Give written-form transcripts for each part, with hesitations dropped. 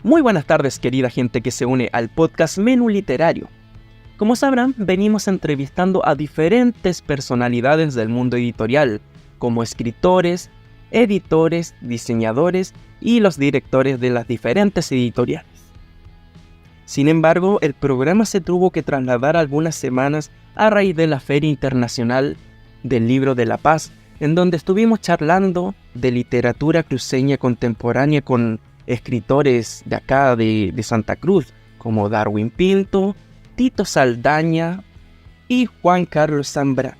Muy buenas tardes, querida gente que se une al podcast Menú Literario. Como sabrán, venimos entrevistando a diferentes personalidades del mundo editorial, como escritores, editores, diseñadores y los directores de las diferentes editoriales. Sin embargo, el programa se tuvo que trasladar algunas semanas a raíz de la Feria Internacional del Libro de la Paz, en donde estuvimos charlando de literatura cruceña contemporánea con escritores de acá de Santa Cruz, como Darwin Pinto, Tito Saldaña y Juan Carlos Zambrana.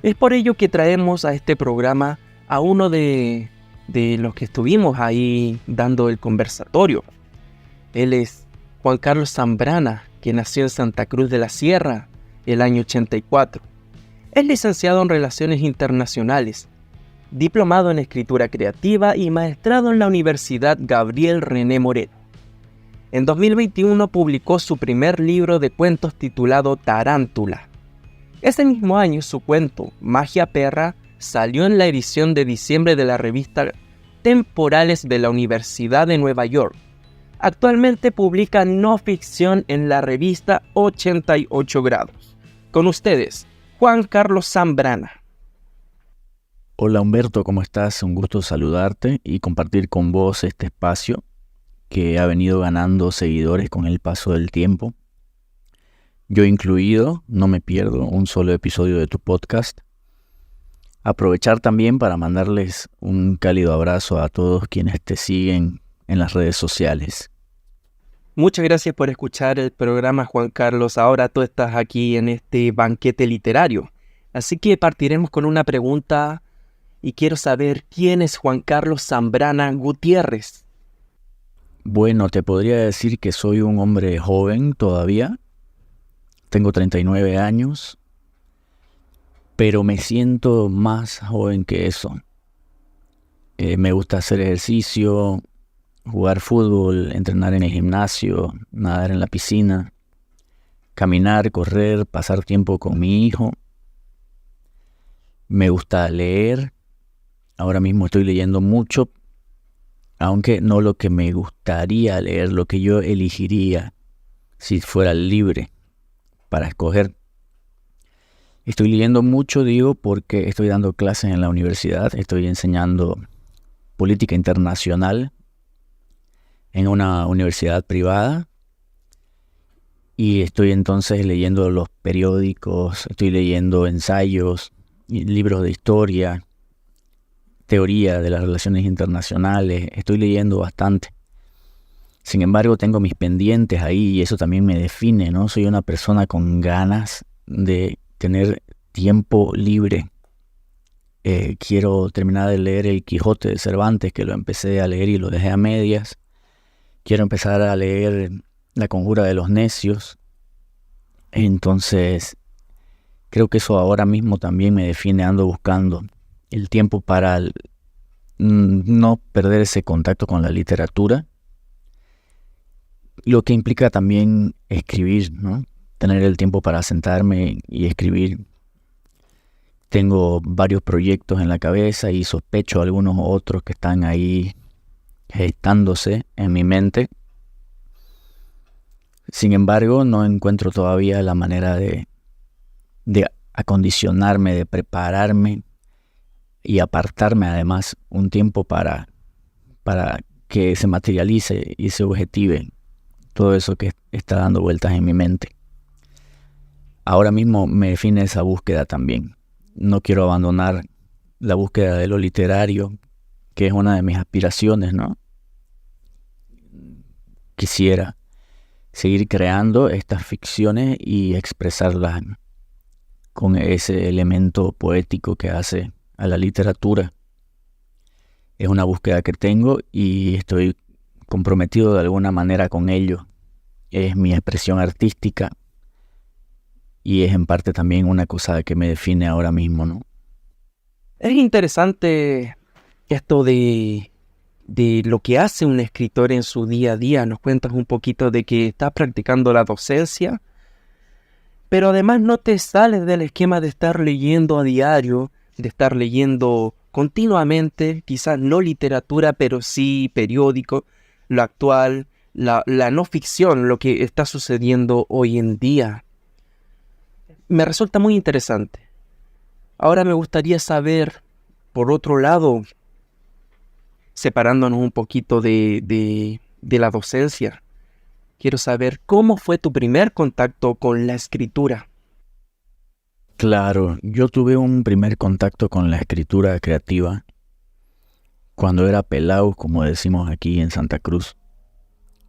Es por ello que traemos a este programa a uno de los que estuvimos ahí dando el conversatorio. Él es Juan Carlos Zambrana, que nació en Santa Cruz de la Sierra el año 84. Es licenciado en Relaciones Internacionales, diplomado en Escritura Creativa y maestrado en la Universidad Gabriel René Moreno. En 2021 publicó su primer libro de cuentos titulado Tarántula. Ese mismo año su cuento Magia Perra salió en la edición de diciembre de la revista Temporales de la Universidad de Nueva York. Actualmente publica no ficción en la revista 88 grados. Con ustedes, Juan Carlos Zambrana. Hola Humberto, ¿cómo estás? Un gusto saludarte y compartir con vos este espacio que ha venido ganando seguidores con el paso del tiempo. Yo incluido, no me pierdo un solo episodio de tu podcast. Aprovechar también para mandarles un cálido abrazo a todos quienes te siguen en las redes sociales. Muchas gracias por escuchar el programa, Juan Carlos. Ahora tú estás aquí en este banquete literario. Así que partiremos con una pregunta y quiero saber quién es Juan Carlos Zambrana Gutiérrez. Bueno, te podría decir que soy un hombre joven todavía. Tengo 39 años, pero me siento más joven que eso. Me gusta hacer ejercicio, jugar fútbol, entrenar en el gimnasio, nadar en la piscina, caminar, correr, pasar tiempo con mi hijo. Me gusta leer. Ahora mismo estoy leyendo mucho, aunque no lo que me gustaría leer, lo que yo elegiría si fuera libre para escoger. Estoy leyendo mucho, digo, porque estoy dando clases en la universidad, estoy enseñando política internacional en una universidad privada y estoy entonces leyendo los periódicos, estoy leyendo ensayos, libros de historia, teoría de las relaciones internacionales, estoy leyendo bastante. Sin embargo, tengo mis pendientes ahí y eso también me define, ¿no? Soy una persona con ganas de tener tiempo libre. Quiero terminar de leer El Quijote de Cervantes, que lo empecé a leer y lo dejé a medias. Quiero empezar a leer La Conjura de los Necios. Entonces, creo que eso ahora mismo también me define. Ando buscando el tiempo para no perder ese contacto con la literatura, lo que implica también escribir, ¿no? Tener el tiempo para sentarme y escribir. Tengo varios proyectos en la cabeza y sospecho algunos otros que están ahí gestándose en mi mente. Sin embargo, no encuentro todavía la manera de acondicionarme, de prepararme y apartarme además un tiempo para que se materialice y se objetive todo eso que está dando vueltas en mi mente. Ahora mismo me define esa búsqueda también. No quiero abandonar la búsqueda de lo literario, que es una de mis aspiraciones, ¿no? Quisiera seguir creando estas ficciones y expresarlas con ese elemento poético que hace a la literatura. Es una búsqueda que tengo y estoy comprometido de alguna manera con ello. Es mi expresión artística y es en parte también una cosa que me define ahora mismo, ¿no? Es interesante esto de lo que hace un escritor en su día a día. Nos cuentas un poquito de que estás practicando la docencia, pero además no te sales del esquema de estar leyendo a diario, de estar leyendo continuamente, quizás no literatura, pero sí periódico. lo actual, la no ficción, lo que está sucediendo hoy en día. Me resulta muy interesante. Ahora me gustaría saber, por otro lado, separándonos un poquito de la docencia, quiero saber cómo fue tu primer contacto con la escritura. Claro, yo tuve un primer contacto con la escritura creativa cuando era pelao, como decimos aquí en Santa Cruz.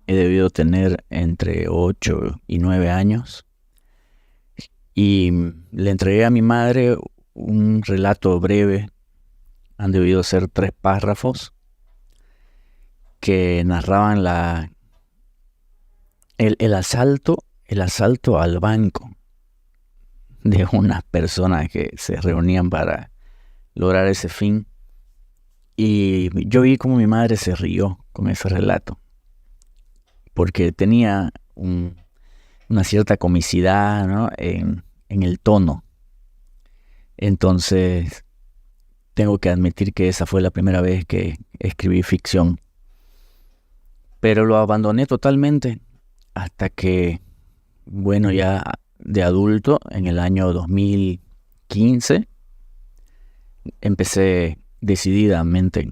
He debido tener entre 8 y 9 años y le entregué a mi madre un relato breve. Han debido ser 3 párrafos que narraban el asalto al banco de unas personas que se reunían para lograr ese fin. Y yo vi cómo mi madre se rió con ese relato, porque tenía una cierta comicidad, ¿no?, en el tono. Entonces, tengo que admitir que esa fue la primera vez que escribí ficción. Pero lo abandoné totalmente hasta que, bueno, ya de adulto, en el año 2015, empecé decididamente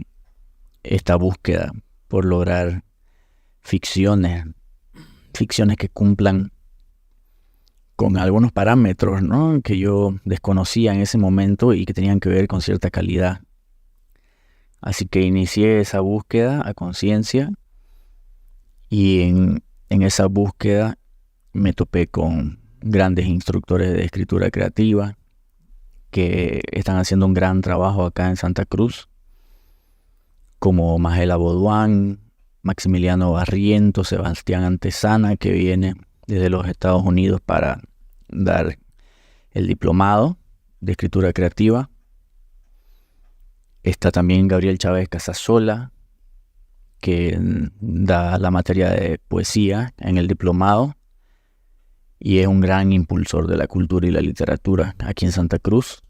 esta búsqueda por lograr ficciones que cumplan con algunos parámetros, ¿no?, que yo desconocía en ese momento y que tenían que ver con cierta calidad. Así que inicié esa búsqueda a conciencia y en esa búsqueda me topé con grandes instructores de escritura creativa que están haciendo un gran trabajo acá en Santa Cruz, como Magela Boduán, Maximiliano Barrientos, Sebastián Antesana, que viene desde los Estados Unidos para dar el diplomado de escritura creativa. Está también Gabriel Chávez Casasola, que da la materia de poesía en el diplomado y es un gran impulsor de la cultura y la literatura aquí en Santa Cruz.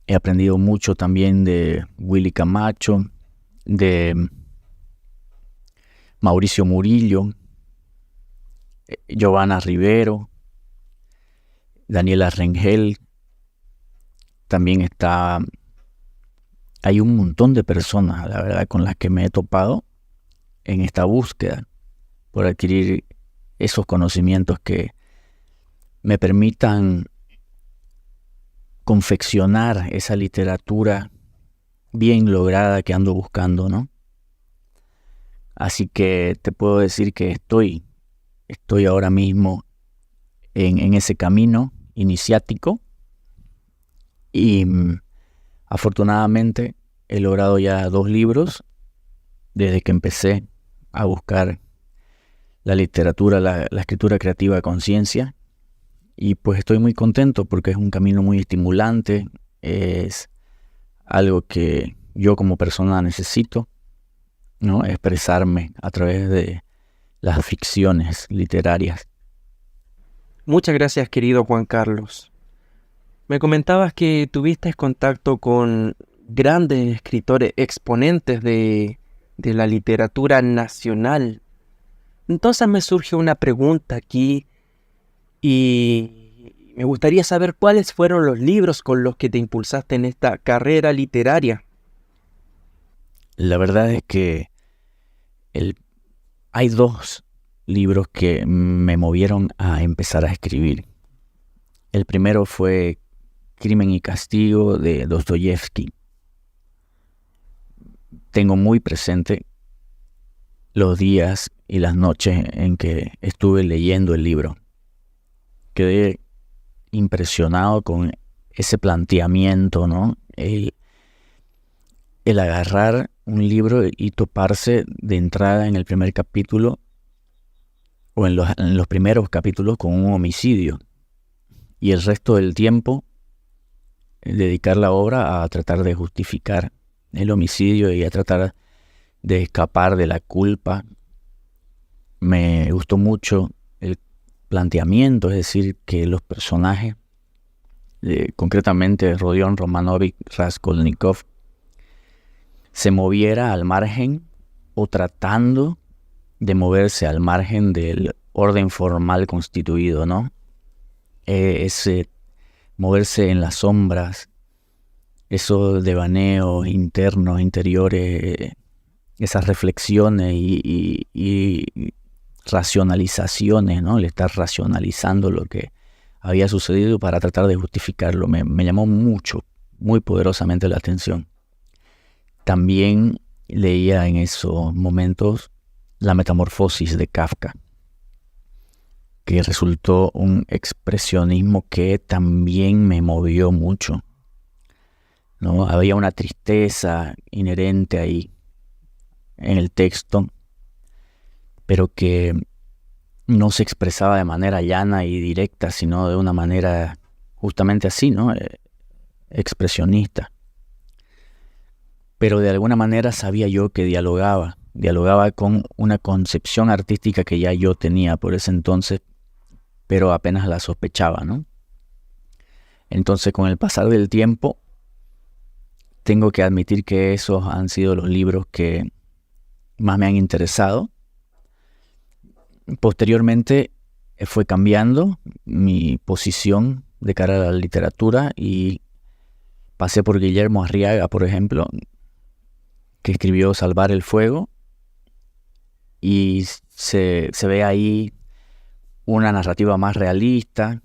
He aprendido mucho también de Willy Camacho, de Mauricio Murillo, Giovanna Rivero, Daniela Rengel. También hay un montón de personas, la verdad, con las que me he topado en esta búsqueda por adquirir esos conocimientos que me permitan confeccionar esa literatura bien lograda que ando buscando, ¿no? Así que te puedo decir que estoy ahora mismo en ese camino iniciático y afortunadamente he logrado ya 2 libros desde que empecé a buscar la literatura, la escritura creativa a conciencia, y pues estoy muy contento porque es un camino muy estimulante, es algo que yo como persona necesito, ¿no?, expresarme a través de las ficciones literarias. Muchas gracias, querido Juan Carlos. Me comentabas que tuviste contacto con grandes escritores, exponentes de la literatura nacional. Entonces me surge una pregunta aquí y me gustaría saber cuáles fueron los libros con los que te impulsaste en esta carrera literaria. La verdad es que hay 2 libros que me movieron a empezar a escribir. El primero fue Crimen y Castigo de Dostoyevsky. Tengo muy presente los días y las noches en que estuve leyendo el libro. Quedé impresionado con ese planteamiento, ¿no? El agarrar un libro y toparse de entrada en el primer capítulo o en los primeros capítulos con un homicidio y el resto del tiempo dedicar la obra a tratar de justificar el homicidio y a tratar de escapar de la culpa. Me gustó mucho el planteamiento, es decir, que los personajes, concretamente Rodion Romanovich Raskolnikov, se moviera al margen o tratando de moverse al margen del orden formal constituido, ¿no? Ese moverse en las sombras, esos devaneos internos, interiores, esas reflexiones y racionalizaciones, ¿no? El estar racionalizando lo que había sucedido para tratar de justificarlo. Me llamó mucho, muy poderosamente la atención. También leía en esos momentos La Metamorfosis de Kafka, que resultó un expresionismo que también me movió mucho, ¿no? Había una tristeza inherente ahí en el texto, pero que no se expresaba de manera llana y directa, sino de una manera justamente así, ¿no? Expresionista. Pero de alguna manera sabía yo que dialogaba con una concepción artística que ya yo tenía por ese entonces, pero apenas la sospechaba, ¿no? Entonces, con el pasar del tiempo, tengo que admitir que esos han sido los libros que más me han interesado. Posteriormente fue cambiando mi posición de cara a la literatura y pasé por Guillermo Arriaga, por ejemplo, que escribió Salvar el Fuego, y se ve ahí una narrativa más realista,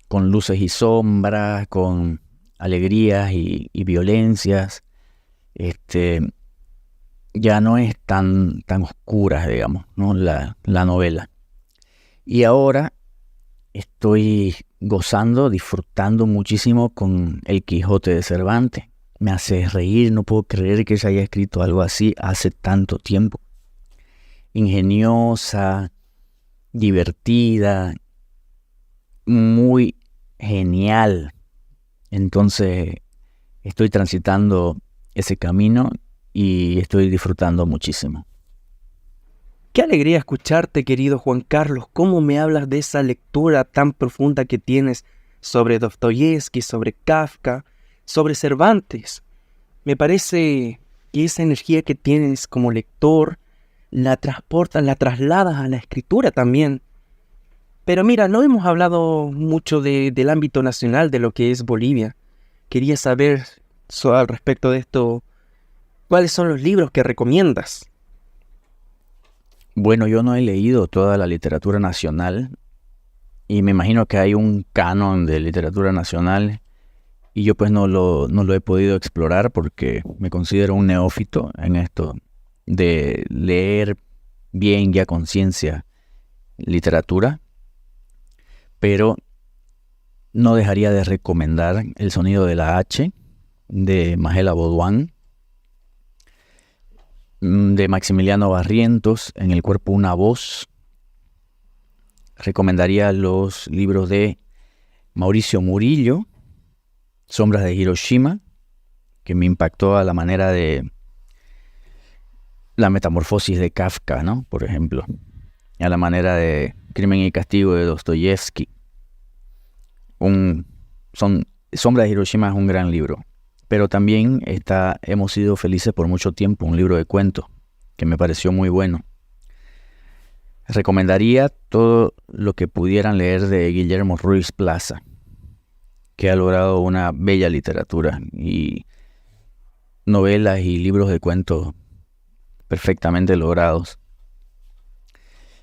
con luces y sombras, con alegrías y violencias. Ya no es tan oscura, digamos, ¿no? La novela. Y ahora estoy gozando, disfrutando muchísimo con El Quijote de Cervantes. Me hace reír, no puedo creer que se haya escrito algo así hace tanto tiempo. Ingeniosa, divertida, muy genial. Entonces estoy transitando ese camino y estoy disfrutando muchísimo. Qué alegría escucharte, querido Juan Carlos. ¿Cómo me hablas de esa lectura tan profunda que tienes sobre Dostoyevski, sobre Kafka, sobre Cervantes? Me parece que esa energía que tienes como lector la transportas, la trasladas a la escritura también. Pero mira, no hemos hablado mucho del ámbito nacional, de lo que es Bolivia. Quería saber al respecto de esto, ¿cuáles son los libros que recomiendas? Bueno, yo no he leído toda la literatura nacional y me imagino que hay un canon de literatura nacional y yo pues no lo he podido explorar porque me considero un neófito en esto de leer bien y a conciencia literatura, pero no dejaría de recomendar El Sonido de la H de Magela Baudouin, de Maximiliano Barrientos, En el cuerpo una voz. Recomendaría los libros de Mauricio Murillo, Sombras de Hiroshima, que me impactó a la manera de La Metamorfosis de Kafka, ¿no? Por ejemplo, a la manera de Crimen y Castigo de Dostoyevski. Sombras de Hiroshima es un gran libro. Pero también está Hemos sido felices por mucho tiempo, un libro de cuentos que me pareció muy bueno. Recomendaría todo lo que pudieran leer de Guillermo Ruiz Plaza, que ha logrado una bella literatura y novelas y libros de cuentos perfectamente logrados.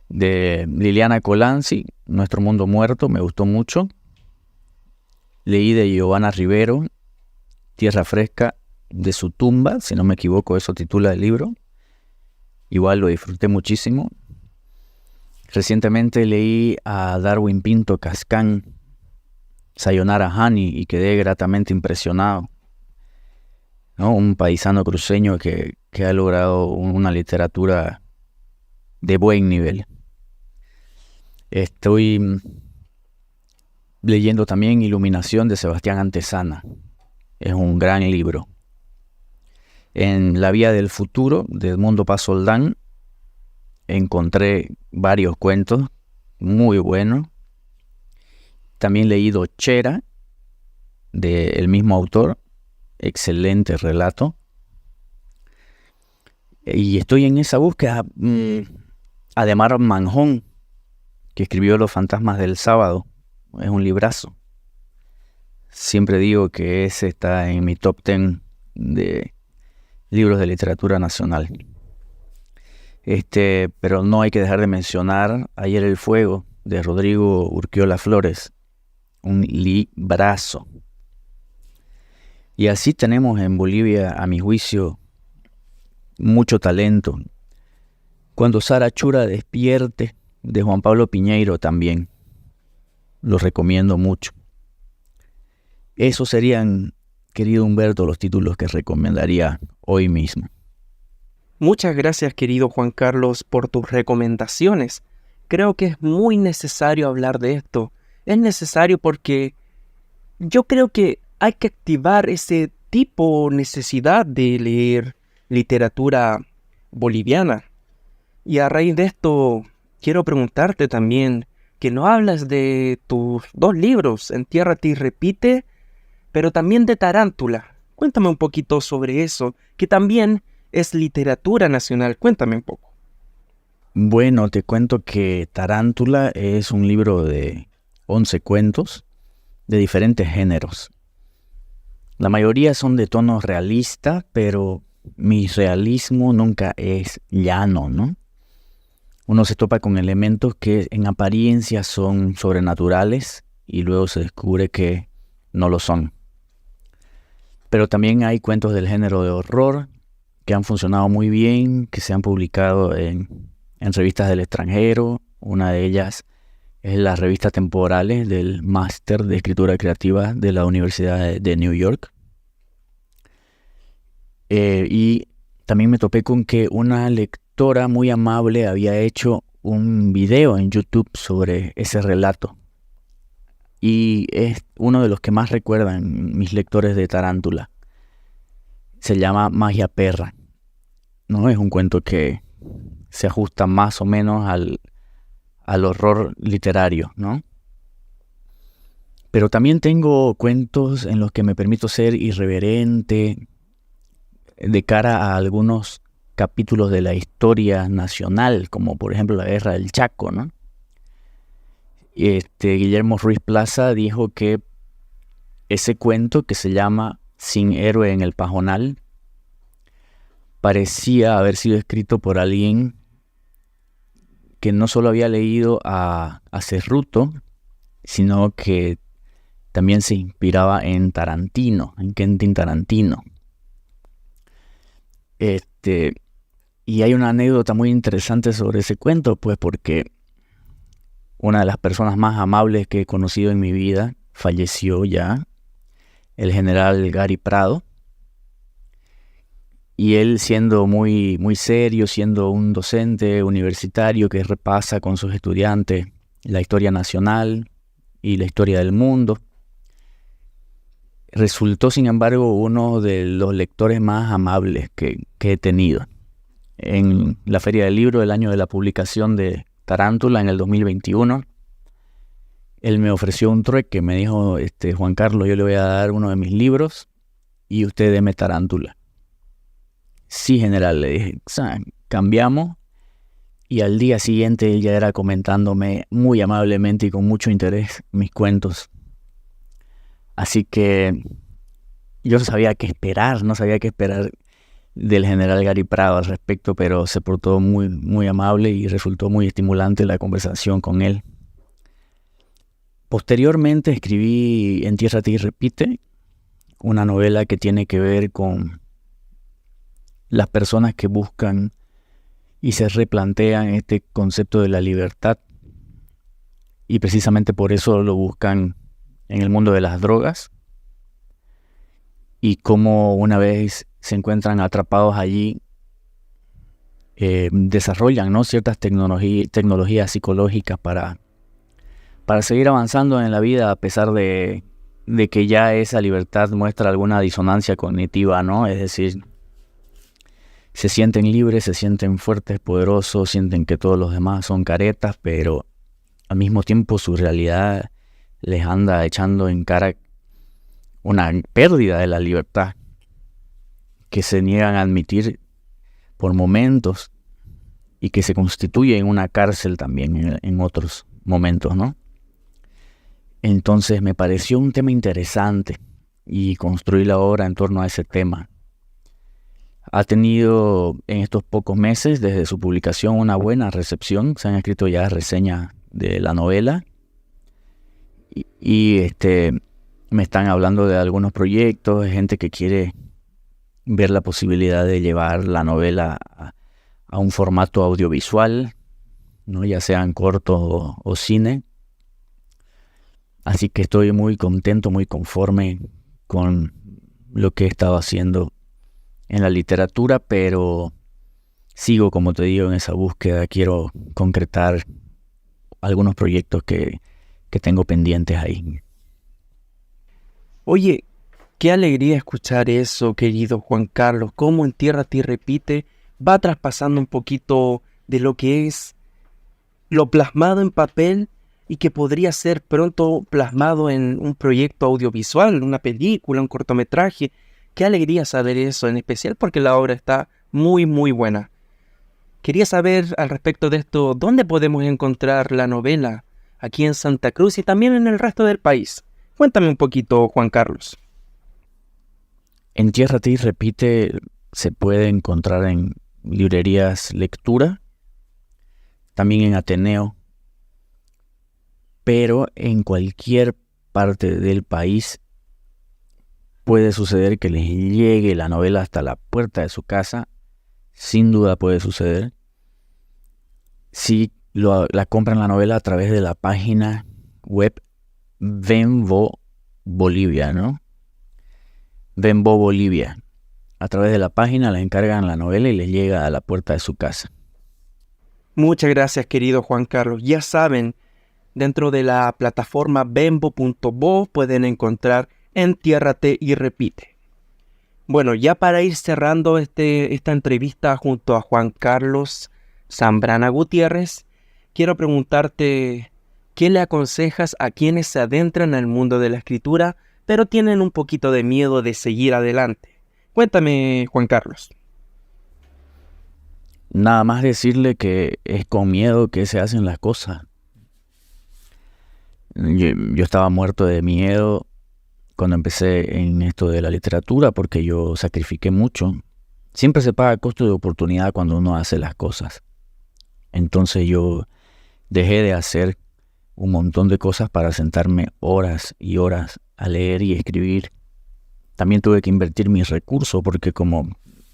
De Liliana Colanzi, Nuestro Mundo Muerto, me gustó mucho. Leí de Giovanna Rivero, Tierra Fresca de su tumba, si no me equivoco, eso titula el libro. Igual lo disfruté muchísimo. Recientemente leí a Darwin Pinto Cascán, Sayonara Honey, y quedé gratamente impresionado, ¿no? Un paisano cruceño que ha logrado una literatura de buen nivel. Estoy leyendo también Iluminación de Sebastián Antezana. Es un gran libro. En La Vía del Futuro de Edmundo Paz Soldán encontré varios cuentos muy buenos. También leí Dochera del mismo autor, excelente relato. Y estoy en esa búsqueda. Ademar Manjón, que escribió Los fantasmas del sábado, es un librazo. Siempre digo que ese está en mi top 10 de libros de literatura nacional. Pero no hay que dejar de mencionar Ayer el fuego, de Rodrigo Urquiola Flores, un librazo. Y así tenemos en Bolivia, a mi juicio, mucho talento. Cuando Sara Chura despierte, de Juan Pablo Piñeiro también. Los recomiendo mucho. Esos serían, querido Humberto, los títulos que recomendaría hoy mismo. Muchas gracias, querido Juan Carlos, por tus recomendaciones. Creo que es muy necesario hablar de esto. Es necesario porque yo creo que hay que activar ese tipo de necesidad de leer literatura boliviana. Y a raíz de esto, quiero preguntarte también que no hablas de tus 2 libros, Entiérrate y repite, pero también de Tarántula. Cuéntame un poquito sobre eso, que también es literatura nacional. Cuéntame un poco. Bueno, te cuento que Tarántula es un libro de 11 cuentos de diferentes géneros. La mayoría son de tono realista, pero mi realismo nunca es llano, ¿no? Uno se topa con elementos que en apariencia son sobrenaturales y luego se descubre que no lo son. Pero también hay cuentos del género de horror que han funcionado muy bien, que se han publicado en revistas del extranjero. Una de ellas es la revista Temporales del Máster de Escritura Creativa de la Universidad de New York. Y también me topé con que una lectora muy amable había hecho un video en YouTube sobre ese relato. Y es uno de los que más recuerdan mis lectores de Tarántula. Se llama Magia Perra. ¿No? Es un cuento que se ajusta más o menos al horror literario, ¿no? Pero también tengo cuentos en los que me permito ser irreverente de cara a algunos capítulos de la historia nacional, como por ejemplo la Guerra del Chaco, ¿no? Guillermo Ruiz Plaza dijo que ese cuento, que se llama Sin héroe en el pajonal, parecía haber sido escrito por alguien que no solo había leído a Cerruto, sino que también se inspiraba en Tarantino, en Quentin Tarantino. Y hay una anécdota muy interesante sobre ese cuento, pues porque una de las personas más amables que he conocido en mi vida falleció ya, el general Gary Prado. Y él, siendo muy, muy serio, siendo un docente universitario que repasa con sus estudiantes la historia nacional y la historia del mundo, resultó, sin embargo, uno de los lectores más amables que he tenido. En la Feria del Libro, el año de la publicación de Tarántula, en el 2021, él me ofreció un trueque. Me dijo, Juan Carlos, yo le voy a dar uno de mis libros y usted deme Tarántula. Sí, general, le dije, cambiamos. Y al día siguiente él ya era comentándome muy amablemente y con mucho interés mis cuentos. Así que yo no sabía qué esperar del general Gary Prado al respecto, pero se portó muy, muy amable y resultó muy estimulante la conversación con él. Posteriormente escribí Entiérrate y repite, una novela que tiene que ver con las personas que buscan y se replantean este concepto de la libertad, y precisamente por eso lo buscan en el mundo de las drogas, y cómo una vez se encuentran atrapados allí, desarrollan, ¿no?, ciertas tecnologías psicológicas para seguir avanzando en la vida, a pesar de que ya esa libertad muestra alguna disonancia cognitiva, ¿no? Es decir, se sienten libres, se sienten fuertes, poderosos, sienten que todos los demás son caretas, pero al mismo tiempo su realidad les anda echando en cara una pérdida de la libertad que se niegan a admitir por momentos y que se constituye en una cárcel también en otros momentos, ¿no? Entonces me pareció un tema interesante y construí la obra en torno a ese tema. Ha tenido en estos pocos meses desde su publicación una buena recepción. Se han escrito ya reseñas de la novela y me están hablando de algunos proyectos, de gente que quiere ver la posibilidad de llevar la novela a un formato audiovisual, ¿no? Ya sea en corto o cine. Así que estoy muy contento, muy conforme con lo que he estado haciendo en la literatura, pero sigo, como te digo, en esa búsqueda. Quiero concretar algunos proyectos que tengo pendientes ahí. Oye, qué alegría escuchar eso, querido Juan Carlos, cómo Entiérrate y Repite va traspasando un poquito de lo que es lo plasmado en papel y que podría ser pronto plasmado en un proyecto audiovisual, una película, un cortometraje. Qué alegría saber eso, en especial porque la obra está muy, muy buena. Quería saber al respecto de esto, ¿dónde podemos encontrar la novela? Aquí en Santa Cruz y también en el resto del país. Cuéntame un poquito, Juan Carlos. Entiérrate y Repite se puede encontrar en librerías Lectura, también en Ateneo, pero en cualquier parte del país puede suceder que les llegue la novela hasta la puerta de su casa. Sin duda puede suceder si la compran la novela a través de la página web Venvo Bolivia, ¿no? Venvo Bolivia. A través de la página le encargan la novela y les llega a la puerta de su casa. Muchas gracias, querido Juan Carlos. Ya saben, dentro de la plataforma Venvo.bo pueden encontrar Entiérrate y Repite. Bueno, ya para ir cerrando esta entrevista junto a Juan Carlos Zambrana Gutiérrez, quiero preguntarte qué le aconsejas a quienes se adentran al mundo de la escritura, pero tienen un poquito de miedo de seguir adelante. Cuéntame, Juan Carlos. Nada más decirle que es con miedo que se hacen las cosas. Yo estaba muerto de miedo cuando empecé en esto de la literatura porque yo sacrifiqué mucho. Siempre se paga costo de oportunidad cuando uno hace las cosas. Entonces yo dejé de hacer un montón de cosas para sentarme horas y horas a leer y escribir. También tuve que invertir mis recursos porque, como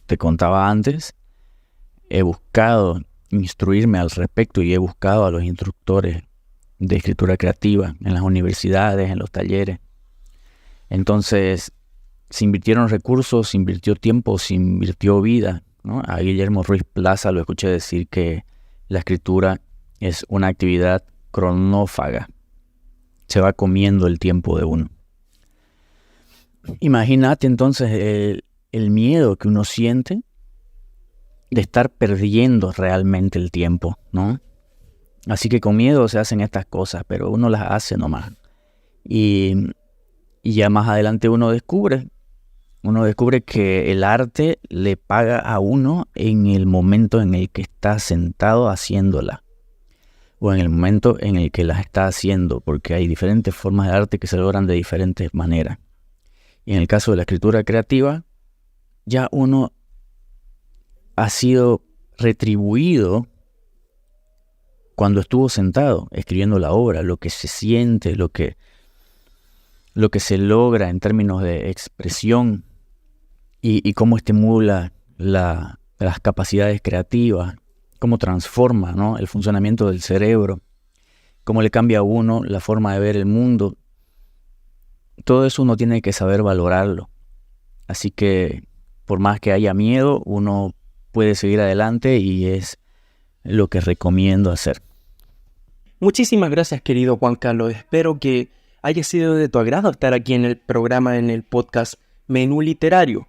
te contaba antes, he buscado instruirme al respecto y he buscado a los instructores de escritura creativa en las universidades, en los talleres. Entonces, se invirtieron recursos, se invirtió tiempo, se invirtió vida, ¿no? A Guillermo Ruiz Plaza lo escuché decir que la escritura es una actividad cronófaga. Se va comiendo el tiempo de uno. Imagínate entonces el miedo que uno siente de estar perdiendo realmente el tiempo, ¿no? Así que con miedo se hacen estas cosas, pero uno las hace nomás. Y ya más adelante uno descubre que el arte le paga a uno en el momento en el que está sentado haciéndola, o en el momento en el que las está haciendo, porque hay diferentes formas de arte que se logran de diferentes maneras. Y en el caso de la escritura creativa, ya uno ha sido retribuido cuando estuvo sentado escribiendo la obra, lo que se siente, lo que se logra en términos de expresión y cómo estimula las capacidades creativas, cómo transforma, ¿no?, el funcionamiento del cerebro, cómo le cambia a uno la forma de ver el mundo. Todo eso uno tiene que saber valorarlo. Así que por más que haya miedo, uno puede seguir adelante y es lo que recomiendo hacer. Muchísimas gracias, querido Juan Carlos. Espero que haya sido de tu agrado estar aquí en el programa, en el podcast Menú Literario.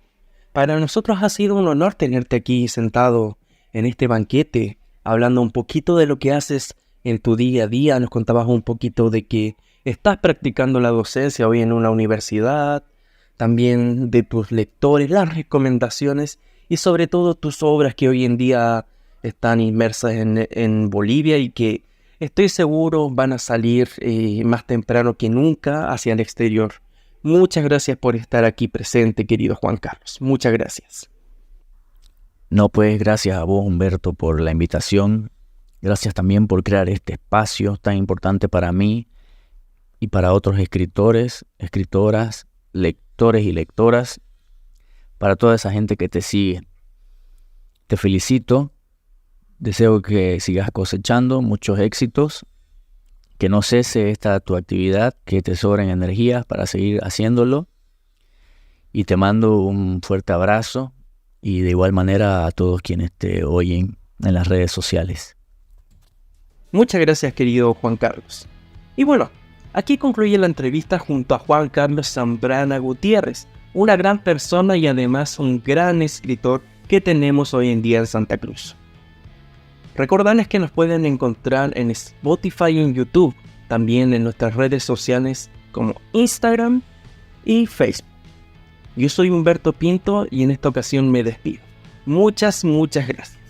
Para nosotros ha sido un honor tenerte aquí sentado en este banquete, hablando un poquito de lo que haces en tu día a día. Nos contabas un poquito de que estás practicando la docencia hoy en una universidad, también de tus lectores, las recomendaciones y sobre todo tus obras que hoy en día están inmersas en Bolivia y que estoy seguro van a salir más temprano que nunca hacia el exterior. Muchas gracias por estar aquí presente, querido Juan Carlos. Muchas gracias. No, pues gracias a vos, Humberto, por la invitación. Gracias también por crear este espacio tan importante para mí y para otros escritores, escritoras, lectores y lectoras, para toda esa gente que te sigue. Te felicito, deseo que sigas cosechando muchos éxitos, que no cese esta tu actividad, que te sobren energías para seguir haciéndolo, y te mando un fuerte abrazo y de igual manera a todos quienes te oyen en las redes sociales. Muchas gracias, querido Juan Carlos. Y bueno, aquí concluye la entrevista junto a Juan Carlos Zambrana Gutiérrez, una gran persona y además un gran escritor que tenemos hoy en día en Santa Cruz. Recordarles que nos pueden encontrar en Spotify y en YouTube, también en nuestras redes sociales como Instagram y Facebook. Yo soy Humberto Pinto y en esta ocasión me despido. Muchas gracias.